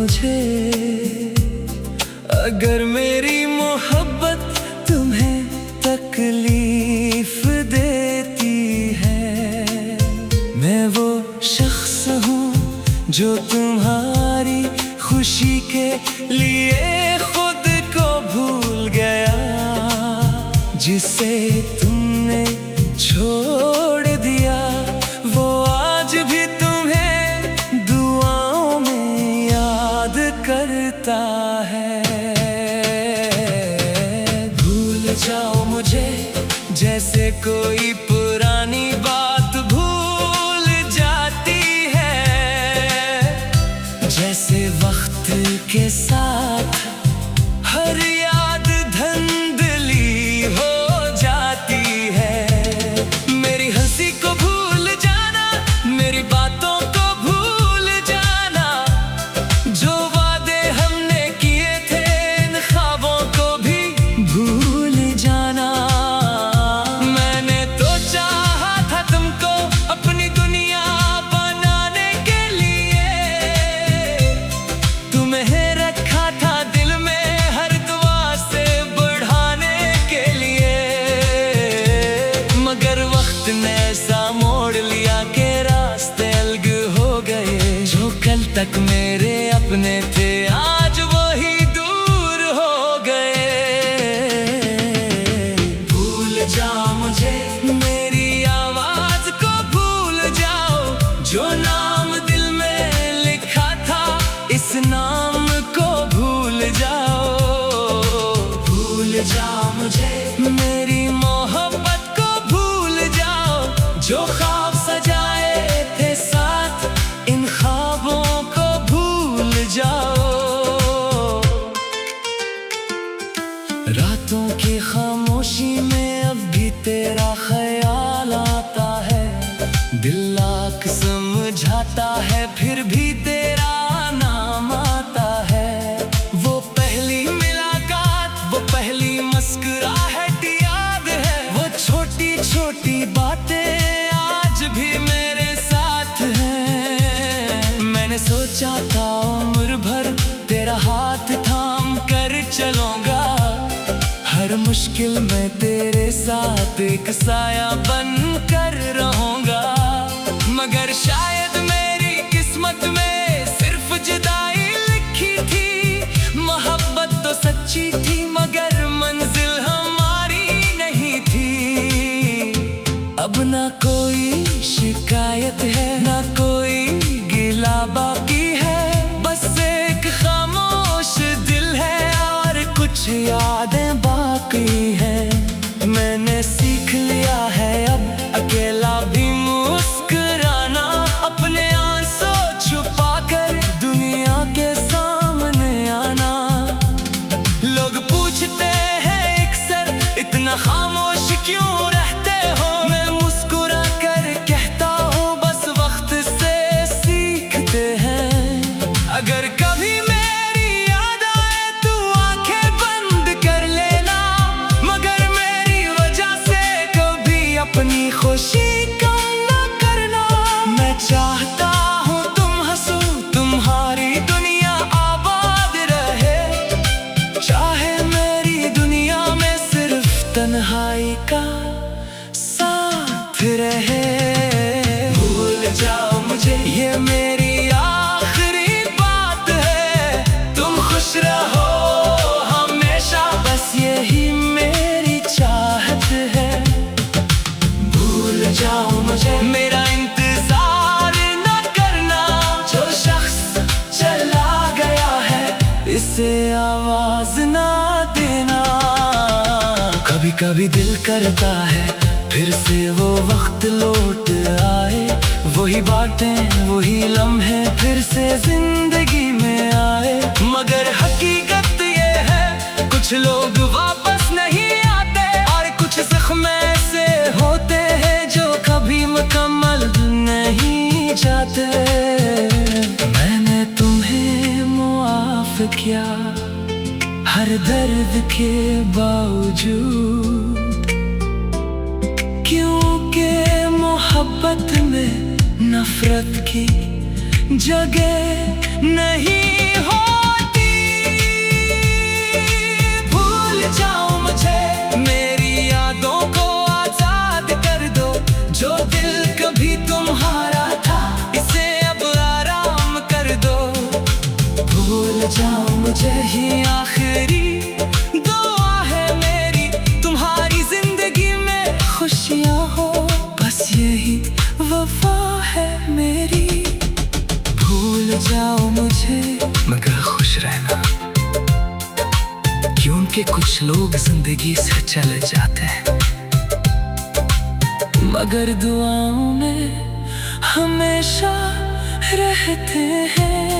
मुझे, अगर मेरी मोहब्बत तुम्हें तकलीफ देती है। मैं वो शख्स हूँ जो तुम्हारी खुशी के लिए खुद को भूल गया, जिसे तुमने छोड़ दिया वो आज भी तुम्हें दुआओं में याद करता है। भूल जाओ मुझे जैसे कोई पुरानी बात भूल जाती है, जैसे वक्त के साथ हर याद धुंधली हो जाती है। मेरी हंसी को भूल जाना, मेरी बातों को भूल जाना, जो वादे हमने किए थे इन ख्वाबों को भी भूल जाना। मैंने तो चाहा था तुमको अपनी दुनिया बनाने के लिए, तुम्हें रखा था दिल में हर दुआ से बढ़ाने के लिए, मगर वक्त ने ऐसा मोड़ लिया कि रास्ते अलग हो गए। जो कल तक मेरे अपने थे आज वही दूर हो गए। भूल जाओ मुझे, मेरी आवाज को भूल जाओ, जो नाम दिल में लिखा था इस नाम को भूल जाओ। भूल जाओ मुझे, मेरी मोहब्बत को भूल जाओ, जो ख्वाब सजाए थे साथ इन ख्वाबों को भूल जाओ। रातों की खामोशी में अब भी तेरा ख्याल आता है, दिल लाख समझाता है फिर भी तेरा नाम आता है। वो पहली मुलाकात, वो पहली मुस्कुराहट याद है, वो छोटी छोटी बातें आज भी मेरे साथ हैं। मैंने सोचा था उम्र भर तेरा हाथ थाम कर चलूंगा, हर मुश्किल में तेरे साथ एक साया बन कर रहूंगा, मगर शायद मेरी किस्मत में सिर्फ जुदाई लिखी थी। मोहब्बत तो सच्ची थी मगर मंजिल हमारी नहीं थी। अब ना कोई शिकायत है ना कोई गिला बाकी है, बस एक खामोश दिल है और कुछ यादें बाकी है। मैंने सीख लिया है अब अकेला भी मुस्कुराना, अपने आंसू छुपा कर दुनिया के सामने आना। लोग पूछते हैं अक्सर इतना खामोश क्यों रहते हो, मैं मुस्कुरा कर कहता हूँ बस वक्त से सीखते हैं। अगर कभी मेरी याद आए तू आंखें बंद कर लेना, मगर मेरी वजह से कभी अपनी खुशी कम न करना। मैं चाहता हूँ तुम हंसो, तुम्हारी दुनिया आबाद रहे, चाहे मेरी दुनिया में सिर्फ तन्हाई का साथ रहे। भूल जाओ मुझे ये मेरी आखिरी बात है, तुम खुश रहो हमेशा बस यही मेरी चाहत है। भूल जाओ मुझे, मेरा इंतजार न करना, जो शख्स चला गया है इसे आवाज ना देना। कभी कभी दिल करता है फिर से वो वक्त लौट आए, वही बातें वही लम्हे फिर से जिंदगी में आए, मगर हकीकत ये है कुछ लोग वापस नहीं आते और कुछ जख्म ऐसे होते हैं जो कभी मुकम्मल नहीं जाते। मैंने तुम्हें मुआफ किया हर दर्द के बावजूद, क्योंकि मोहब्बत में नफरत की जगह नहीं हो। कि कुछ लोग जिंदगी से चले जाते हैं, मगर दुआओं में हमेशा रहते हैं।